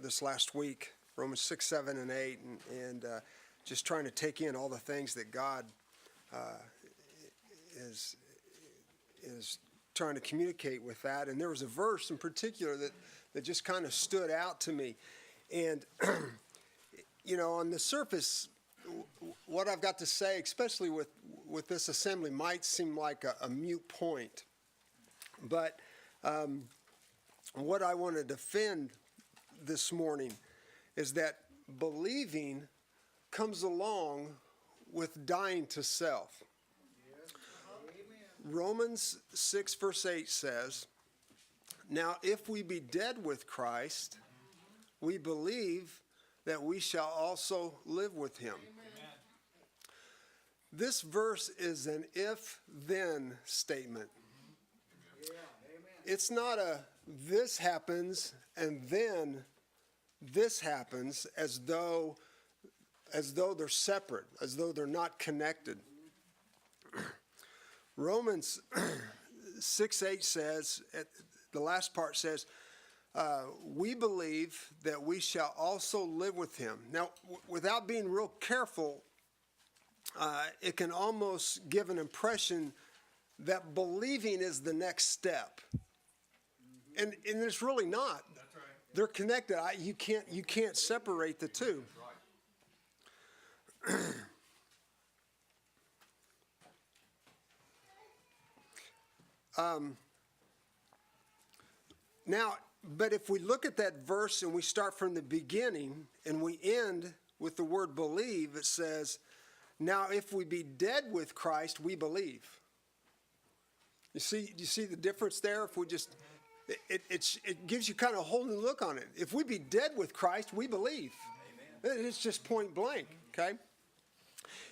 this last week, Romans 6, 7, and 8, and just trying to take in all the things that God is trying to communicate with that. And there was a verse in particular that just kind of stood out to me. And, on the surface, what I've got to say, especially with this assembly, might seem like a mute point. But what I want to defend this morning is that believing comes along with dying to self. Romans 6 verse 8 says, "Now if we be dead with Christ, we believe that we shall also live with him." Amen. This verse is an if-then statement. Yeah. It's not a this happens and then this happens as though they're separate, as though they're not connected. Romans 6:8 says, the last part says, we believe that we shall also live with him. Now, without being real careful, it can almost give an impression that believing is the next step. And it's really not. That's right. They're connected. You can't separate the two. That's right. Now, but if we look at that verse and we start from the beginning and we end with the word believe, it says, "Now if we be dead with Christ, we believe." You see the difference there? If we just, it gives you kind of a whole new look on it. If we be dead with Christ, we believe. Amen. It's just point blank. Okay.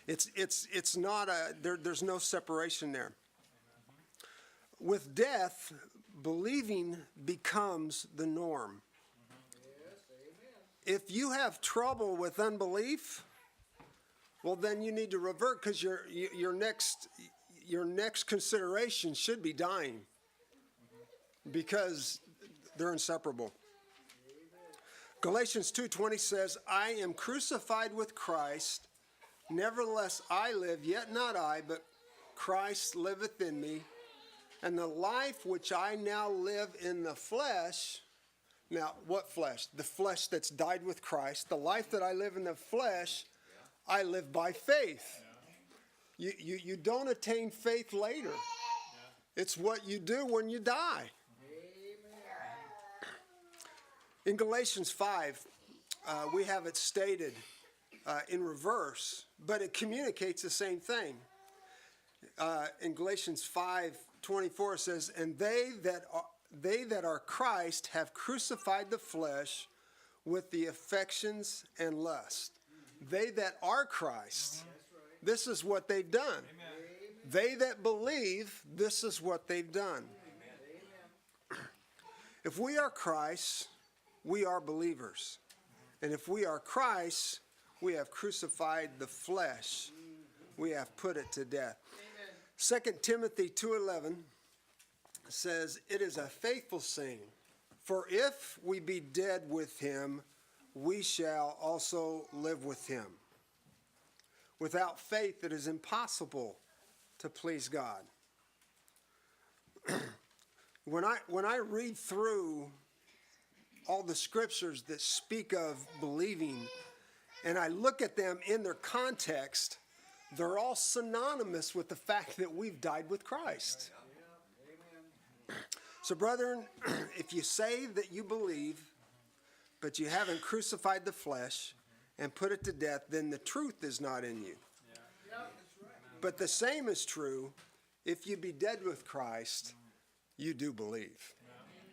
It's not there's no separation there. With death, believing becomes the norm. Yes, amen. If you have trouble with unbelief, well, then you need to revert, because your next consideration should be dying, because they're inseparable. Amen. Galatians 2:20 says, "I am crucified with Christ, nevertheless I live, yet not I, but Christ liveth in me. And the life which I now live in the flesh," now what flesh? The flesh that's died with Christ. "The life that I live in the flesh, I live by faith." You don't attain faith later. It's what you do when you die. In Galatians 5, we have it stated in reverse, but it communicates the same thing. In Galatians 5:24 says, "And they that are Christ have crucified the flesh with the affections and lust." They that are Christ, this is what they've done. Amen. They that believe, this is what they've done. Amen. If we are Christ, we are believers. And if we are Christ, we have crucified the flesh. We have put it to death. 2 Timothy 2:11 says, "It is a faithful saying, for if we be dead with him, we shall also live with him." Without faith, it is impossible to please God. When I read through all the scriptures that speak of believing, and I look at them in their context, they're all synonymous with the fact that we've died with Christ. So, brethren, if you say that you believe, but you haven't crucified the flesh and put it to death, then the truth is not in you. But the same is true if you be dead with Christ, you do believe.